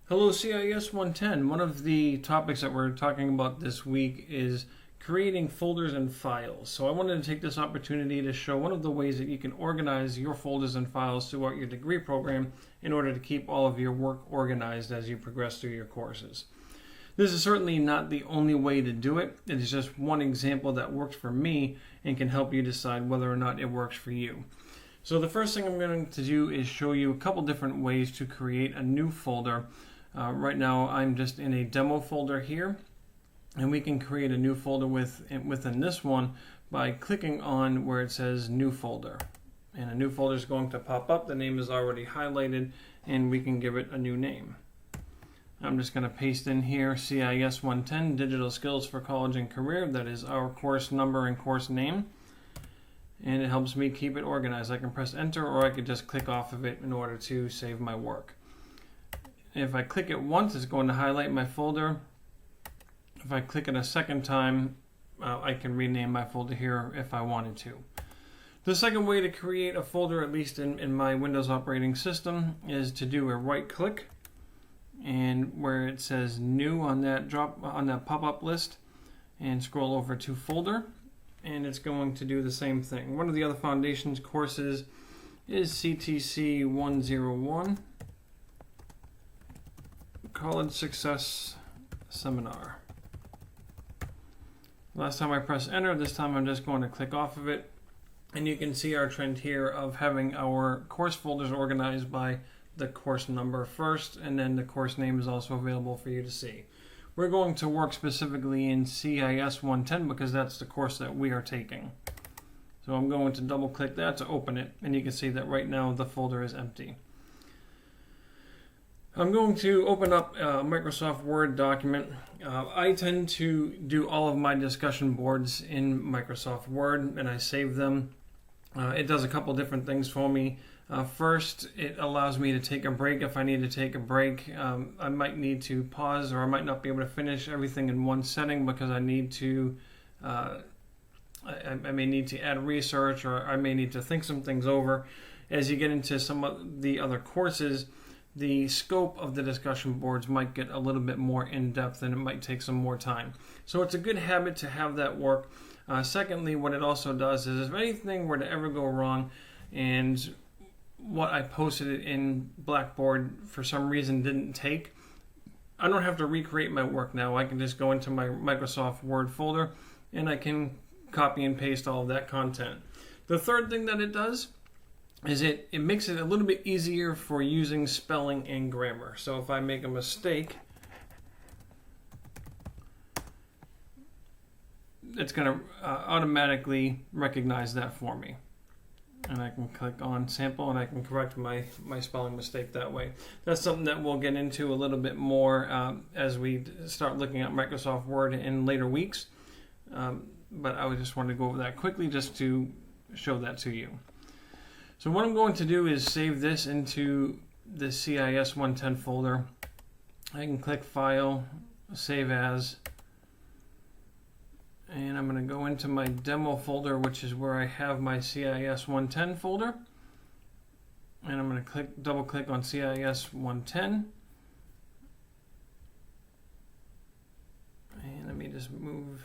Hello CIS 110. One of the topics that we're talking about this week is creating folders and files. So I wanted to take this opportunity to show one of the ways that you can organize your folders and files throughout your degree program in order to keep all of your work organized as you progress through your courses. This is certainly not the only way to do it. It is just one example that works for me and can help you decide whether or not it works for you. So the first thing I'm going to do is show you a couple different ways to create a new folder. Right now I'm just in a demo folder here, and we can create a new folder within this one by clicking on where it says new folder. And a new folder is going to pop up. The name is already highlighted and we can give it a new name. I'm just going to paste in here CIS 110 Digital Skills for College and Career. That is our course number and course name. And it helps me keep it organized. I can press enter, or I could just click off of it in order to save my work. If I click it once, it's going to highlight my folder. If I click it a second time, I can rename my folder here if I wanted to. The second way to create a folder, at least in my Windows operating system, is to do a right click, and where it says new on that pop-up list, and scroll over to folder, and it's going to do the same thing. One of the other foundations courses is CTC 101. College Success Seminar. Last time I pressed enter, this time I'm just going to click off of it, and you can see our trend here of having our course folders organized by the course number first, and then the course name is also available for you to see. We're going to work specifically in CIS 110 because that's the course that we are taking. So I'm going to double click that to open it, and you can see that right now the folder is empty. I'm going to open up a Microsoft Word document. I tend to do all of my discussion boards in Microsoft Word, and I save them. It does a couple different things for me. First, it allows me to take a break if I need to take a break. I might need to pause, or I might not be able to finish everything in one setting because I need to I may need to add research, or I may need to think some things over. As you get into some of the other courses, the scope of the discussion boards might get a little bit more in-depth, and it might take some more time. So it's a good habit to have that work. Secondly, what it also does is if anything were to ever go wrong and what I posted in Blackboard for some reason didn't take, I don't have to recreate my work now. I can just go into my Microsoft Word folder and I can copy and paste all of that content. The third thing that it does is it makes it a little bit easier for using spelling and grammar. So if I make a mistake, it's going to automatically recognize that for me. And I can click on sample and I can correct my spelling mistake that way. That's something that we'll get into a little bit more as we start looking at Microsoft Word in later weeks. But I just wanted to go over that quickly just to show that to you. So what I'm going to do is save this into the CIS 110 folder. I can click File, Save As, and I'm going to go into my demo folder, which is where I have my CIS 110 folder. And I'm going to double click on CIS 110. And let me just move.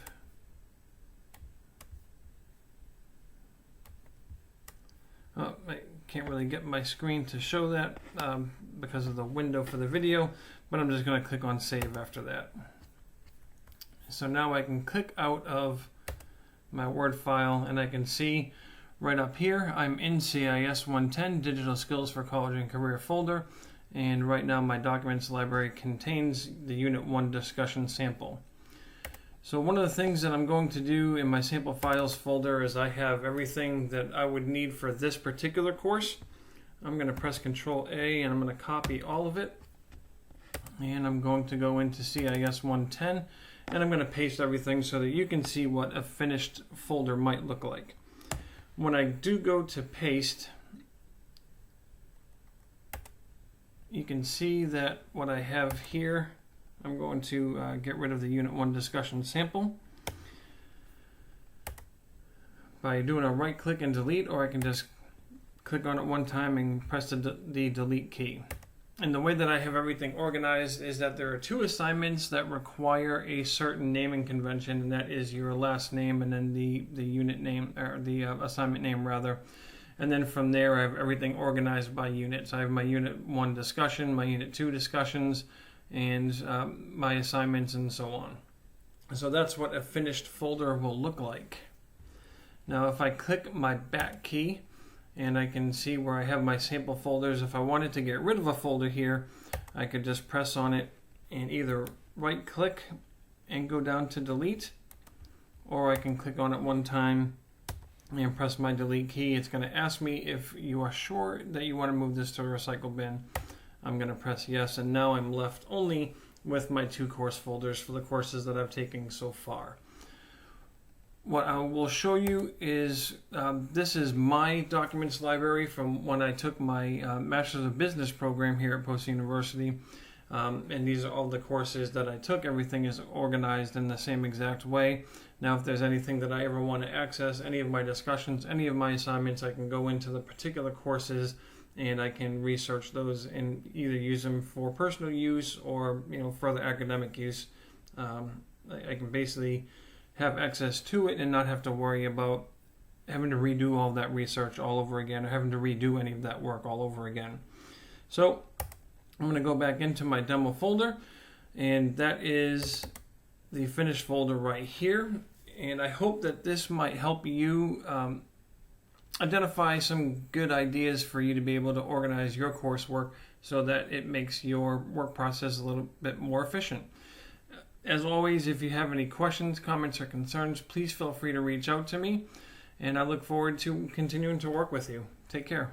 Oh, I can't really get my screen to show that because of the window for the video, but I'm just going to click on Save after that. So now I can click out of my Word file, and I can see right up here I'm in CIS 110 Digital Skills for College and Career folder, and right now my documents library contains the Unit 1 discussion sample. So one of the things that I'm going to do in my sample files folder is I have everything that I would need for this particular course. I'm going to press Control A and I'm going to copy all of it. And I'm going to go into CIS 110 and I'm going to paste everything so that you can see what a finished folder might look like. When I do go to paste, you can see that what I have here, I'm going to get rid of the Unit 1 discussion sample by doing a right click and delete, or I can just click on it one time and press the delete key. And the way that I have everything organized is that there are 2 assignments that require a certain naming convention, and that is your last name and then the unit name, or the assignment name rather. And then from there, I have everything organized by units. I have my Unit 1 discussion, my Unit 2 discussions, and my assignments, and so on. So that's what a finished folder will look like. Now, if I click my back key, and I can see where I have my sample folders. If I wanted to get rid of a folder here, I could just press on it and either right click and go down to delete, or I can click on it one time and press my delete key. It's going to ask me if you are sure that you want to move this to the recycle bin. I'm going to press yes, and now I'm left only with my 2 course folders for the courses that I've taken so far. What I will show you is, this is my documents library from when I took my Master's of Business program here at Post University. And these are all the courses that I took. Everything is organized in the same exact way. Now, if there's anything that I ever want to access, any of my discussions, any of my assignments, I can go into the particular courses and I can research those and either use them for personal use or further academic use. I can basically have access to it and not have to worry about having to redo all that research all over again, or having to redo any of that work all over again. So I'm going to go back into my demo folder, and that is the finished folder right here. And I hope that this might help you identify some good ideas for you to be able to organize your coursework so that it makes your work process a little bit more efficient. As always, if you have any questions, comments, or concerns, please feel free to reach out to me, and I look forward to continuing to work with you. Take care.